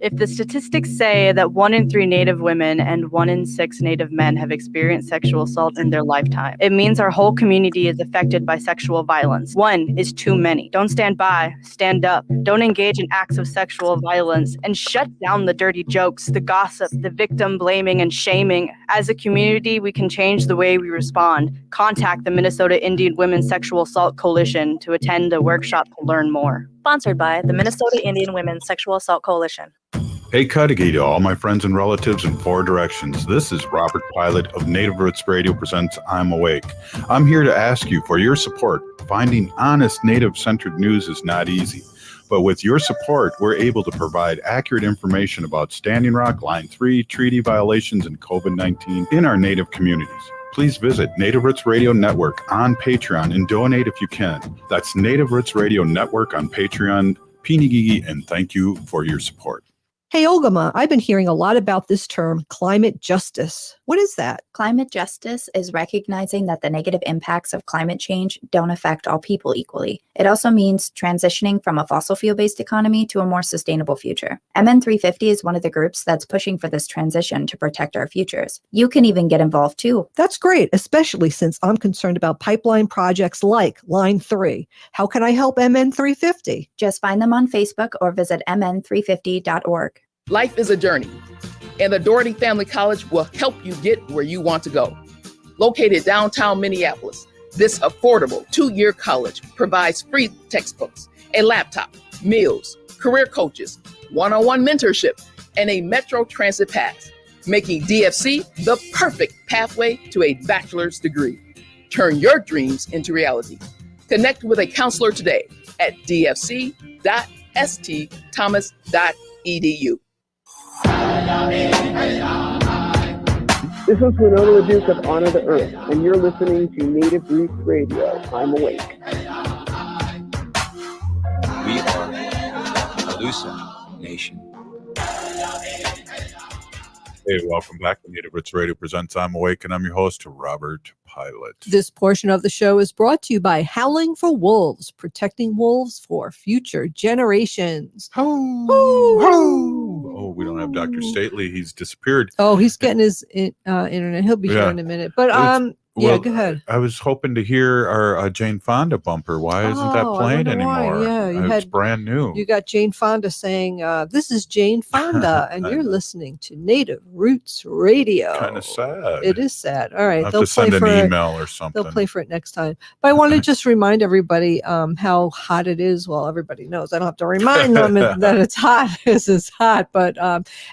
If the statistics say that 1 in 3 Native women and 1 in 6 Native men have experienced sexual assault in their lifetime, it means our whole community is affected by sexual violence. 1 is too many. Don't stand by, stand up. Don't engage in acts of sexual violence, and shut down the dirty jokes, the gossip, the victim blaming and shaming. As a community, we can change the way we respond. Contact the Minnesota Indian Women's Sexual Assault Coalition to attend a workshop to learn more. Sponsored by the Minnesota Indian Women's Sexual Assault Coalition. Hey, Cudahy to all my friends and relatives in 4 directions. This is Robert Pilot of Native Roots Radio presents I'm Awake. I'm here to ask you for your support. Finding honest Native-centered news is not easy. But with your support, we're able to provide accurate information about Standing Rock, Line 3, treaty violations, and COVID-19 in our Native communities. Please visit Native Roots Radio Network on Patreon and donate if you can. That's Native Roots Radio Network on Patreon. Pinigigi, and thank you for your support. Hey, Ogama, I've been hearing a lot about this term, climate justice. What is that? Climate justice is recognizing that the negative impacts of climate change don't affect all people equally. It also means transitioning from a fossil fuel-based economy to a more sustainable future. MN350 is one of the groups that's pushing for this transition to protect our futures. You can even get involved too. That's great, especially since I'm concerned about pipeline projects like Line 3. How can I help MN350? Just find them on Facebook or visit mn350.org. Life is a journey, and the Doherty Family College will help you get where you want to go. Located downtown Minneapolis, this affordable 2-year college provides free textbooks, a laptop, meals, career coaches, one-on-one mentorship, and a Metro Transit pass, making DFC the perfect pathway to a bachelor's degree. Turn your dreams into reality. Connect with a counselor today at dfc.stthomas.edu. This is Winona LaDuke of Honor the Earth, and you're listening to Native Roots Radio. I'm awake. We are Lasha Nation. Hey, welcome back to Native Roots Radio Presents I'm Awake, and I'm your host, Robert Pilot. This portion of the show is brought to you by Howling for Wolves, protecting wolves for future generations. Oh, we don't have Dr. Stately. He's disappeared. Oh, he's getting his internet. He'll be here in a minute. But Well, go ahead. I was hoping to hear our Jane Fonda bumper. Why isn't that playing anymore? Yeah, It's brand new. You got Jane Fonda saying, "This is Jane Fonda," and you're listening to Native Roots Radio. Kind of sad. It is sad. All right, I'll have to send an email or something. They'll play for it next time. But I want to just remind everybody how hot it is. Well, everybody knows. I don't have to remind them that it's hot. This is hot. But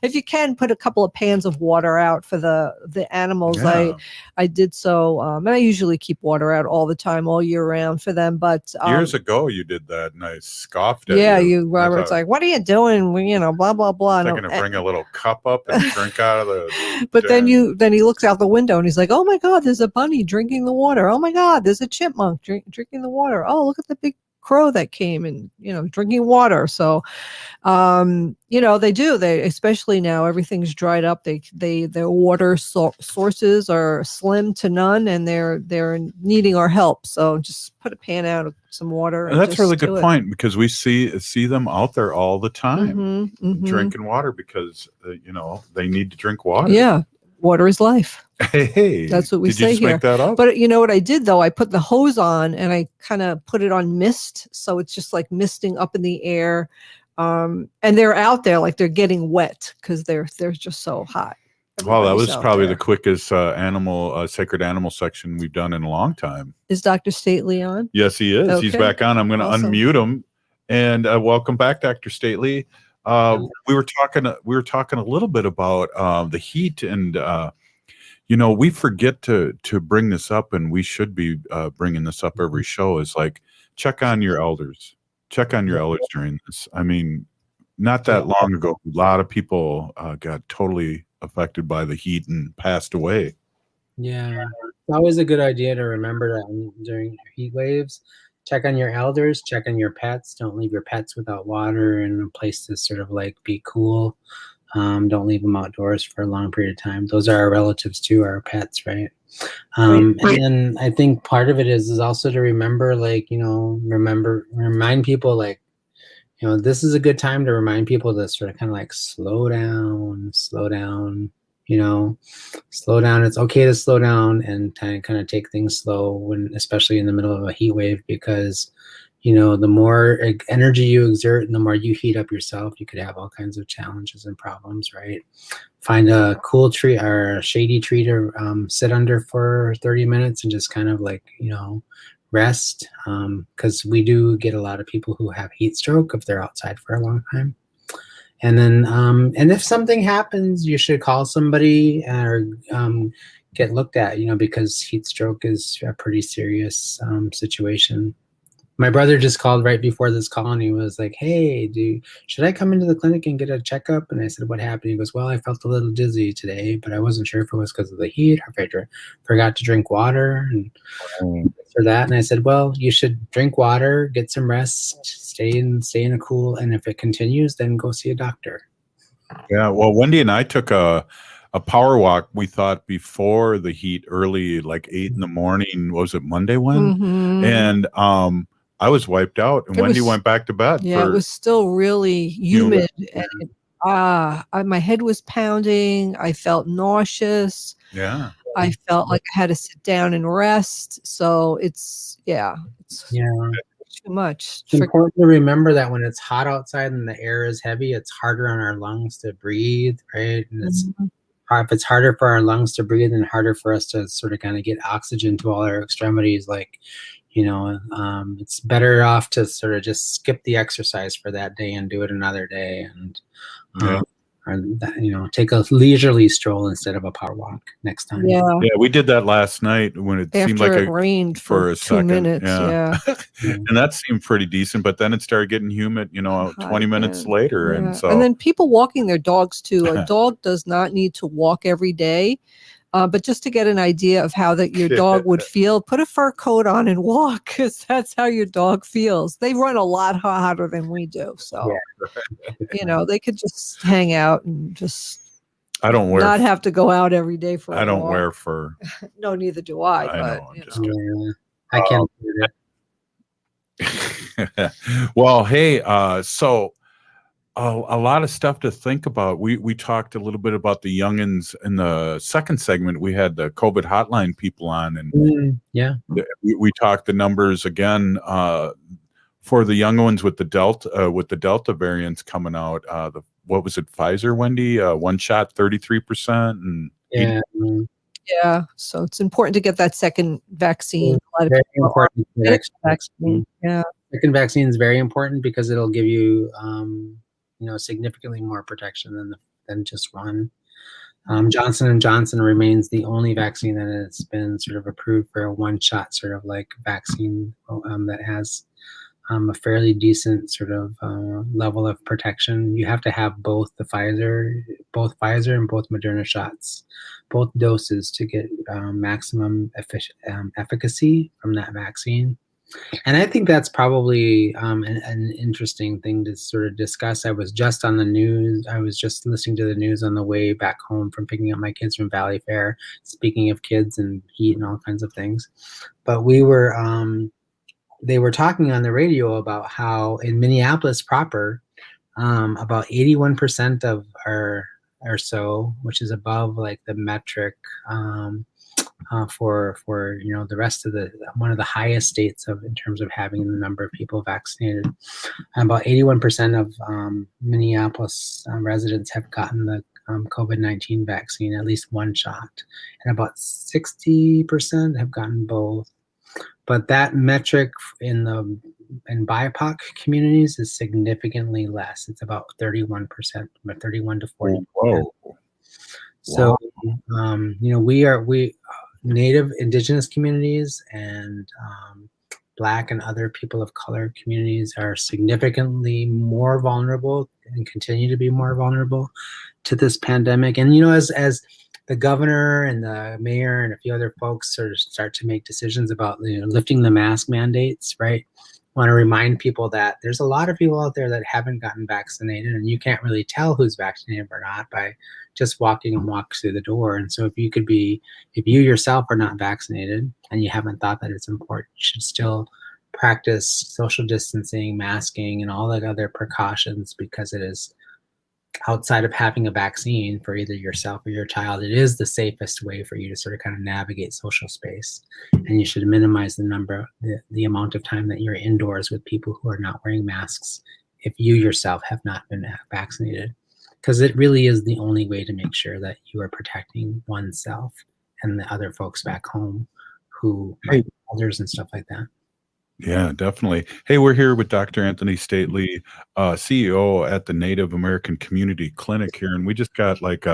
if you can, put a couple of pans of water out for the animals. Yeah. I did so. And I usually keep water out all the time, all year round for them. But Years ago, you did that, and I scoffed at you. Robert's like, "What are you doing?" Blah blah blah. Thinking to bring a little cup up and drink out of the. But then he looks out the window and he's like, "Oh my God, there's a bunny drinking the water. Oh my God, there's a chipmunk drinking the water. Oh, look at the big crow that came and drinking water." So they do, especially now everything's dried up, their water sources are slim to none, and they're needing our help. So just put a pan out of some water, and that's a really good point, because we see them out there all the time drinking water, because they need to drink water. Yeah, water is life. Hey, that's what we did say you just here. Make that up? But you know what I did though? I put the hose on and I kind of put it on mist, so it's just like misting up in the air. And they're out there like they're getting wet because they're just so hot. Wow, that was probably the quickest sacred animal section we've done in a long time. Is Dr. Stately on? Yes, he is. Okay. He's back on. I'm going to unmute him. And welcome back, Dr. Stately. We were talking a little bit about the heat, and we forget to bring this up, and we should be bringing this up every show. Is like, check on your elders. Check on your elders during this. I mean, not that long ago, a lot of people got totally affected by the heat and passed away. Yeah, it's always a good idea to remember that during heat waves. Check on your elders, check on your pets. Don't leave your pets without water and a place to sort of like be cool. Don't leave them outdoors for a long period of time. Those are our relatives too, our pets, right? And then I think part of it is also to remember, remind people, this is a good time to remind people to sort of kind of like slow down. Slow down. It's okay to slow down and kind of take things slow especially in the middle of a heat wave, because the more energy you exert and the more you heat up yourself, you could have all kinds of challenges and problems, right? Find a cool tree or a shady tree to sit under for 30 minutes and just kind of rest, because we do get a lot of people who have heat stroke if they're outside for a long time. And then, and if something happens, you should call somebody or get looked at, because heat stroke is a pretty serious situation. My brother just called right before this call, and he was like, "Hey, should I come into the clinic and get a checkup?" And I said, "What happened?" He goes, "Well, I felt a little dizzy today, but I wasn't sure if it was because of the heat or if I forgot to drink water and for that." And I said, "Well, you should drink water, get some rest, stay in a cool, and if it continues, then go see a doctor." Yeah, well, Wendy and I took a power walk. We thought before the heat, early, like 8 in the morning. Was it Monday when? Mhm. And I was wiped out, and Wendy went back to bed. Yeah, it was still really humid, and my head was pounding. I felt nauseous. Yeah. I felt like I had to sit down and rest. So it's too much. It's important to remember that when it's hot outside and the air is heavy, it's harder on our lungs to breathe, right? And if it's harder for our lungs to breathe and harder for us to sort of kind of get oxygen to all our extremities, like, it's better off to sort of just skip the exercise for that day and do it another day, and take a leisurely stroll instead of a power walk next time. Yeah, we did that last night when it seemed like it rained for a 2 second. minutes. Yeah. And that seemed pretty decent, but then it started getting humid, 20 minutes later. Yeah. And and then people walking their dogs too. A dog does not need to walk every day. But just to get an idea of how your dog would feel, put a fur coat on and walk, because that's how your dog feels. They run a lot hotter than we do. So, they could just hang out and just not have to go out every day for a walk. I don't wear fur. No, neither do I. I can't do that. Well, hey, so a lot of stuff to think about. We talked a little bit about the youngins in the second segment. We had the COVID hotline people on, and we talked the numbers again for the young ones with the Delta variants coming out. What was it, Pfizer, Wendy? One shot, 33%, and yeah. So it's important to get that second vaccine. A lot of very people important. vaccine. Yeah, second vaccine is very important because it'll give you significantly more protection than just one. Johnson & Johnson remains the only vaccine that has been sort of approved for a one-shot sort of like vaccine that has a fairly decent sort of level of protection. You have to have both Pfizer and both Moderna shots, both doses, to get maximum efficacy from that vaccine. And I think that's probably an interesting thing to sort of discuss. I was just on the news. I was just listening to the news on the way back home from picking up my kids from Valley Fair, speaking of kids and heat and all kinds of things. But they were talking on the radio about how in Minneapolis proper, about 81% of or so, which is above like the metric for the rest of one of the highest states in terms of having the number of people vaccinated. About 81% of Minneapolis residents have gotten the COVID-19 vaccine, at least one shot, and about 60% have gotten both. But that metric in BIPOC communities is significantly less. It's about 31%, but 31 to 40%. Whoa. So, we Native Indigenous communities and Black and other people of color communities are significantly more vulnerable and continue to be more vulnerable to this pandemic. And, as the governor and the mayor and a few other folks sort of start to make decisions about lifting the mask mandates, right? I want to remind people that there's a lot of people out there that haven't gotten vaccinated, and you can't really tell who's vaccinated or not by just walking through the door. And so if you yourself are not vaccinated and you haven't thought that it's important, you should still practice social distancing, masking, and all that other precautions, because it is, outside of having a vaccine for either yourself or your child, it is the safest way for you to sort of kind of navigate social space. And you should minimize the amount of time that you're indoors with people who are not wearing masks if you yourself have not been vaccinated, because it really is the only way to make sure that you are protecting oneself and the other folks back home who might be elders and stuff like that. Yeah, definitely. Hey, we're here with Dr. Antony Stately, CEO at the Native American Community Clinic here, and we just got like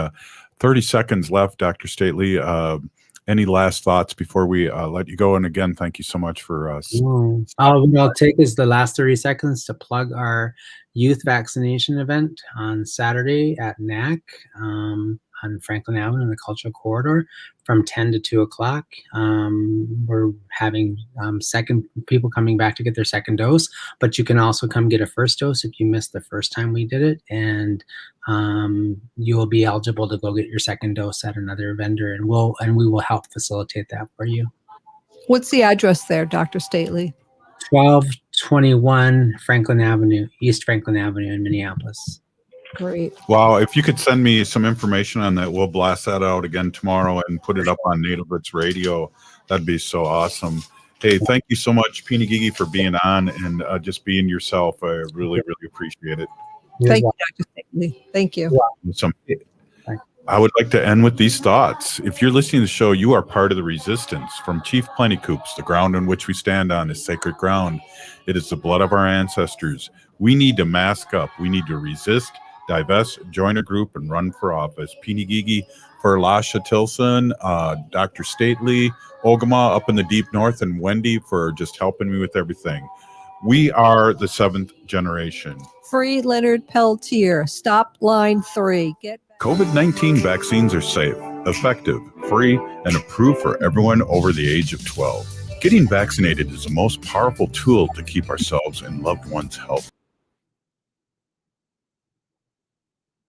30 seconds left, Dr. Stately. Any last thoughts before we let you go? And again, thank you so much for what I'll take is the last 30 seconds to plug our youth vaccination event on Saturday at NAC on Franklin Avenue in the Cultural Corridor from 10 to 2 o'clock. We're having people coming back to get their second dose, but you can also come get a first dose if you missed the first time we did it. And you will be eligible to go get your second dose at another vendor, and we will help facilitate that for you. What's the address there, Dr. Stately? 1221 Franklin Avenue, East Franklin Avenue in Minneapolis. Great. Wow, if you could send me some information on that, we'll blast that out again tomorrow and put it up on Native Roots Radio. That'd be so awesome. Hey, thank you so much, Peeny Gigi, for being on and just being yourself. I really, really appreciate it. Thank you, Dr. Stately. Thank you. I would like to end with these thoughts. If you're listening to the show, you are part of the resistance. From Chief Plentycoops, the ground on which we stand on is sacred ground. It is the blood of our ancestors. We need to mask up. We need to resist, divest, join a group, and run for office. Peeny Gigi for Lasha Tilsen, Dr. Stately, Ogama up in the deep north, and Wendy for just helping me with everything. We are the 7th generation. Free Leonard Peltier. Stop line 3. COVID-19 vaccines are safe, effective, free, and approved for everyone over the age of 12. Getting vaccinated is the most powerful tool to keep ourselves and loved ones healthy.